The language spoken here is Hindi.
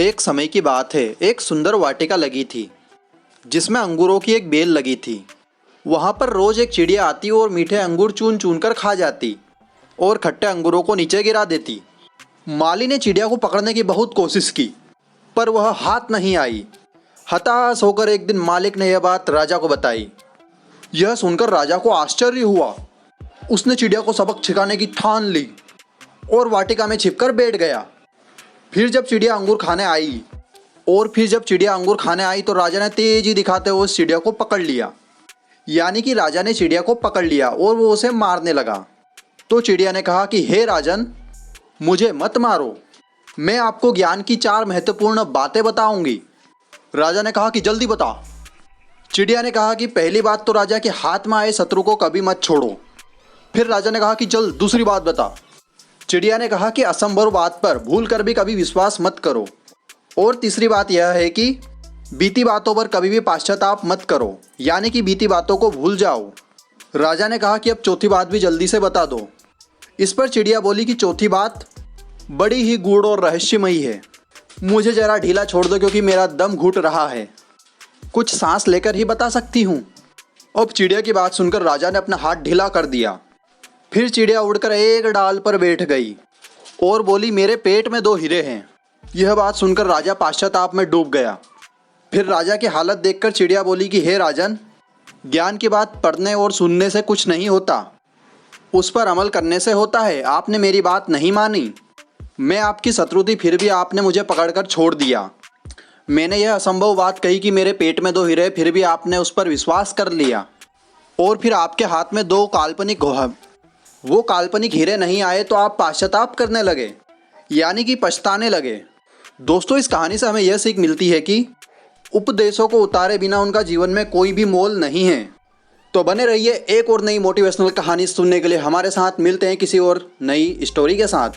एक समय की बात है। एक सुंदर वाटिका लगी थी जिसमें अंगूरों की एक बेल लगी थी। वहाँ पर रोज एक चिड़िया आती और मीठे अंगूर चुन चुन कर खा जाती और खट्टे अंगूरों को नीचे गिरा देती। माली ने चिड़िया को पकड़ने की बहुत कोशिश की पर वह हाथ नहीं आई। हताश होकर एक दिन मालिक ने यह बात राजा को बताई। यह सुनकर राजा को आश्चर्य हुआ। उसने चिड़िया को सबक सिखाने की ठान ली और वाटिका में छिपकर बैठ गया। फिर जब चिड़िया अंगूर खाने आई तो राजा ने तेजी दिखाते हुए उस चिड़िया को पकड़ लिया। यानी कि राजा ने चिड़िया को पकड़ लिया और वो उसे मारने लगा। तो चिड़िया ने कहा कि हे राजन, मुझे मत मारो, मैं आपको ज्ञान की 4 महत्वपूर्ण बातें बताऊंगी। राजा ने कहा कि जल्दी बता। चिड़िया ने कहा कि पहली बात तो राजा के हाथ में आए शत्रु को कभी मत छोड़ो। फिर राजा ने कहा कि चल दूसरी बात बता। चिड़िया ने कहा कि असंभव बात पर भूल कर भी कभी विश्वास मत करो। और तीसरी बात यह है कि बीती बातों पर कभी भी पश्चाताप मत करो, यानी कि बीती बातों को भूल जाओ। राजा ने कहा कि अब चौथी बात भी जल्दी से बता दो। इस पर चिड़िया बोली कि चौथी बात बड़ी ही गूढ़ और रहस्यमयी है। मुझे ज़रा ढीला छोड़ दो क्योंकि मेरा दम घुट रहा है, कुछ सांस लेकर ही बता सकती हूँ। अब चिड़िया की बात सुनकर राजा ने अपना हाथ ढीला कर दिया। फिर चिड़िया उड़कर एक डाल पर बैठ गई और बोली, मेरे पेट में 2 हीरे हैं। यह बात सुनकर राजा पश्चाताप में डूब गया। फिर राजा की हालत देखकर चिड़िया बोली कि हे राजन, ज्ञान की बात पढ़ने और सुनने से कुछ नहीं होता, उस पर अमल करने से होता है। आपने मेरी बात नहीं मानी, मैं आपकी शत्रु थी, फिर भी आपने मुझे पकड़कर छोड़ दिया। मैंने यह असंभव बात कही कि मेरे पेट में 2 हीरे, फिर भी आपने उस पर विश्वास कर लिया। और फिर आपके हाथ में 2 काल्पनिक हीरे नहीं आए तो आप पश्चाताप करने लगे, यानी कि पछताने लगे। दोस्तों, इस कहानी से हमें यह सीख मिलती है कि उपदेशों को उतारे बिना उनका जीवन में कोई भी मोल नहीं है। तो बने रहिए एक और नई मोटिवेशनल कहानी सुनने के लिए। हमारे साथ मिलते हैं किसी और नई स्टोरी के साथ।